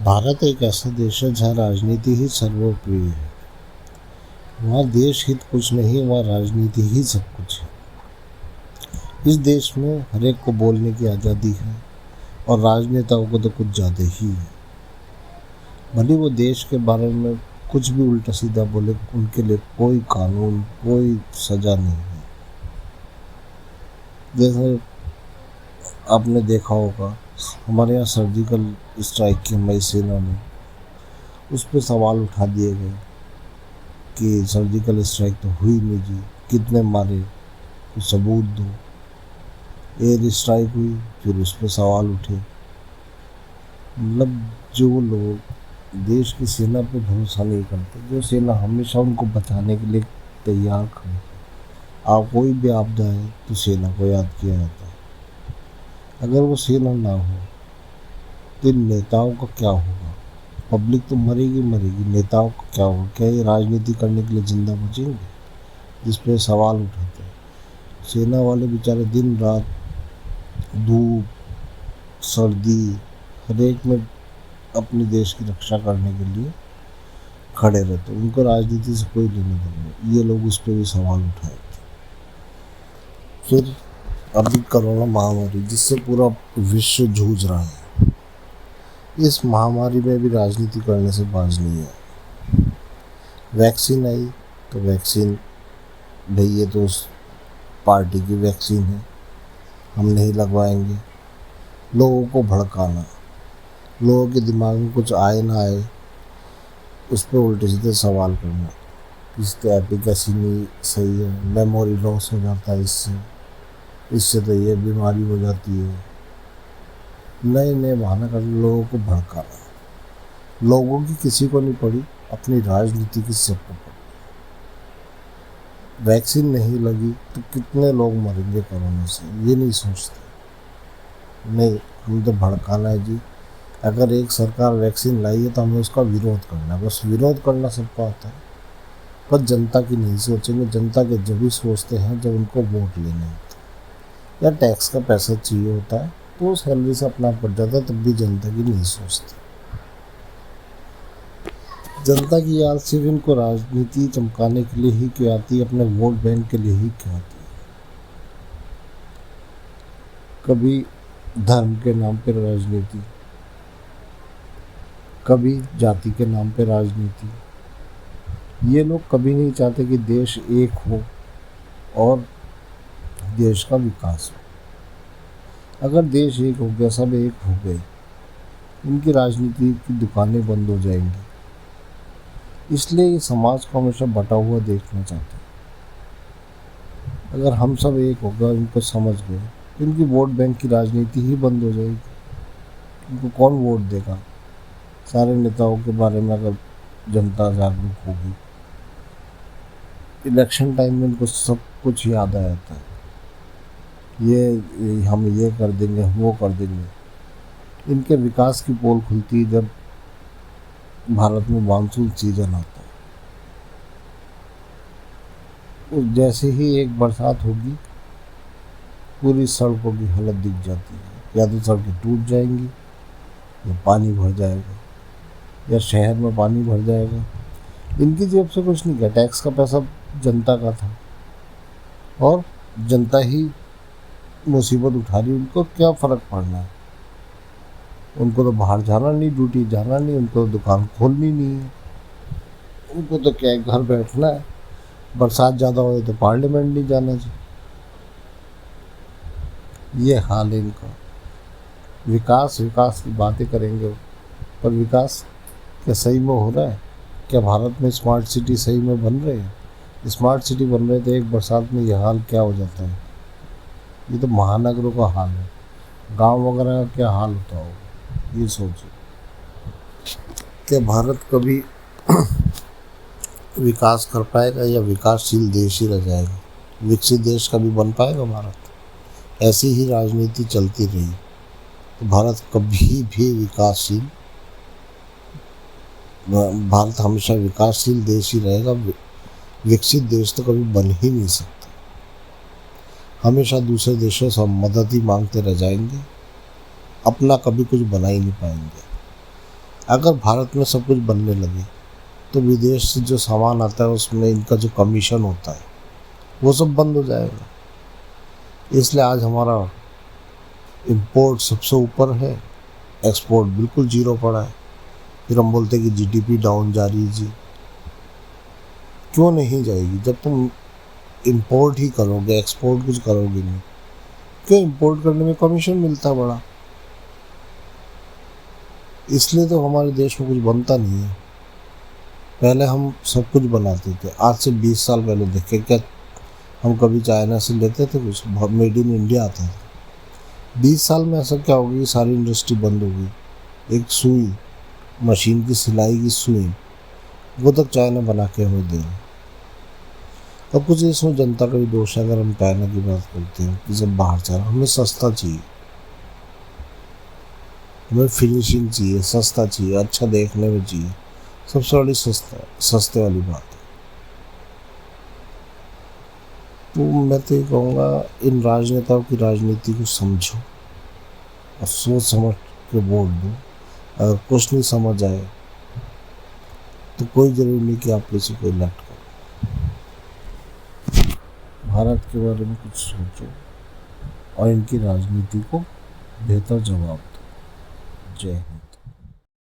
भारत एक ऐसा देश है जहाँ राजनीति ही सर्वोपरि है। वहाँ देश हित कुछ नहीं, वहाँ राजनीति ही सब कुछ है। इस देश में हर एक को बोलने की आज़ादी है और राजनेताओं को तो कुछ ज़्यादा ही है। भले वो देश के बारे में कुछ भी उल्टा सीधा बोले, उनके लिए कोई कानून, कोई सज़ा नहीं है। जैसे आपने देखा होगा, हमारे यहाँ सर्जिकल स्ट्राइक की हमारी सेना ने उस पर सवाल उठा दिए गए कि सर्जिकल स्ट्राइक तो हुई नहीं जी, कितने मारे, कुछ सबूत दो। एयर स्ट्राइक हुई, फिर उस पर सवाल उठे। मतलब जो लोग देश की सेना पे भरोसा नहीं करते, जो सेना हमेशा उनको बचाने के लिए तैयार खड़ी है, आप कोई भी आपदा है तो सेना को याद किया जाता है। अगर वो सेना ना हो तो इन नेताओं का क्या होगा? पब्लिक तो मरेगी मरेगी, नेताओं का क्या होगा? क्या ये राजनीति करने के लिए जिंदा बचेंगे? जिस पे सवाल उठाते हैं। सेना वाले बेचारे दिन रात, धूप सर्दी, हर एक में अपने देश की रक्षा करने के लिए खड़े रहते। उनको राजनीति से कोई लेने देना नहीं। ये लोग उस पर भी सवाल उठाए थे। फिर अभी कोरोना महामारी, जिससे पूरा विश्व जूझ रहा है, इस महामारी में भी राजनीति करने से बाज नहीं है। वैक्सीन आई तो वैक्सीन, भाई ये तो उस पार्टी की वैक्सीन है, हम नहीं लगवाएंगे। लोगों को भड़काना, लोगों के दिमाग में कुछ आए ना आए उस पर उल्टे सीधे सवाल करना। इसकी एफिकेसी नहीं सही है, मेमोरी लॉस हो जाता है इससे तो ये बीमारी हो जाती है। नए नए बहाना कर लोगों को भड़काना। लोगों की किसी को नहीं पड़ी, अपनी राजनीति की सबको पड़ी। वैक्सीन नहीं लगी तो कितने लोग मरेंगे कोरोना से, ये नहीं सोचते। नहीं, हम तो भड़काना है जी। अगर एक सरकार वैक्सीन लाई है तो हमें उसका विरोध करना है, बस विरोध करना सबको आता है। पर जनता की नहीं सोचेंगे। जनता के जब भी सोचते हैं जब उनको वोट लेने होते हैं या टैक्स का पैसा चाहिए होता है, तो सैलरी से अपना पड़ जाता है, तब भी जनता की नहीं सोचते। जनता की याद सिर्फ इनको राजनीति चमकाने के लिए ही क्यों आती है, अपने वोट बैंक के लिए ही क्यों आती है। कभी धर्म के नाम पर राजनीति, कभी जाति के नाम पर राजनीति। ये लोग कभी नहीं चाहते कि देश एक हो और देश का विकास हो। अगर देश एक हो गया, सब एक हो गए, इनकी राजनीति की दुकानें बंद हो जाएंगी। इसलिए ये समाज को हमेशा बटा हुआ देखना चाहते हैं। अगर हम सब एक हो गए, इनको समझ गए, तो इनकी वोट बैंक की राजनीति ही बंद हो जाएगी। इनको कौन वोट देगा? सारे नेताओं के बारे में अगर जनता जागरूक होगी, इलेक्शन टाइम में इनको सब कुछ याद आ जाता है। ये हम ये कर देंगे, वो कर देंगे। इनके विकास की पोल खुलती है जब भारत में मानसून सीजन आता है। जैसे ही एक बरसात होगी, पूरी सड़कों की हालत दिख जाती है। या तो सड़कें टूट जाएंगी, या पानी भर जाएगा, या शहर में पानी भर जाएगा। इनकी जेब से कुछ नहीं गया, टैक्स का पैसा जनता का था और जनता ही मुसीबत उठा रही। उनको क्या फ़र्क पड़ना है? उनको तो बाहर जाना नहीं, ड्यूटी जाना नहीं, उनको तो दुकान खोलनी नहीं है। उनको तो क्या है, घर बैठना है। बरसात ज़्यादा हो तो पार्लियामेंट नहीं जाना चाहिए। ये हाल है इनका। विकास विकास की बातें करेंगे, पर विकास क्या सही में हो रहा है? क्या भारत में स्मार्ट सिटी सही में बन रहे हैं? स्मार्ट सिटी बन रहे तो एक बरसात में यह हाल क्या हो जाता है? ये तो महानगरों का हाल है। गांव वगैरह का क्या हाल होता होगा, ये सोचो। क्या भारत कभी विकास कर पाएगा या विकासशील देश ही रह जाएगा? विकसित देश कभी बन पाएगा भारत? ऐसी ही राजनीति चलती रही तो भारत कभी भी विकासशील, भारत हमेशा विकासशील देश ही रहेगा। विकसित देश तो कभी बन ही नहीं सकता। हमेशा दूसरे देशों से मदद ही मांगते रह जाएंगे, अपना कभी कुछ बना ही नहीं पाएंगे। अगर भारत में सब कुछ बनने लगे तो विदेश से जो सामान आता है उसमें इनका जो कमीशन होता है वो सब बंद हो जाएगा। इसलिए आज हमारा इंपोर्ट सबसे ऊपर है, एक्सपोर्ट बिल्कुल जीरो पड़ा है। फिर हम बोलते हैं कि जीडीपी डाउन जा रही है जी। क्यों नहीं जाएगी? जब तुम इंपोर्ट ही करोगे, एक्सपोर्ट कुछ करोगे नहीं। क्यों? इंपोर्ट करने में कमीशन मिलता है बड़ा, इसलिए तो हमारे देश में कुछ बनता नहीं है। पहले हम सब कुछ बनाते थे, आज से 20 साल पहले देखे क्या हम कभी चाइना से लेते थे कुछ? मेड इन इंडिया आता था। 20 साल में ऐसा क्या हो गया कि सारी इंडस्ट्री बंद हो गई। एक सुई, मशीन की सिलाई की सुई, वो तक चाइना बना के हमें दे रहा। अब कुछ इसमें जनता का भी दोष है। अगर हम चाइना की बात करते हैं कि जब बाहर जा रहा, हमें सस्ता चाहिए, हमें फिनिशिंग चाहिए, सस्ता चाहिए, अच्छा देखने में चाहिए। सबसे बड़ी सस्ते वाली बात है। तो मैं तो ये कहूँगा, इन राजनेताओं की राजनीति को समझो और सोच समझ के वोट दो। अगर कुछ नहीं समझ आए तो कोई ज़रूरी नहीं कि आप किसी को इलेक्ट करो। भारत के बारे में कुछ सोचो और इनकी राजनीति को बेहतर जवाब दो। जय हिंद।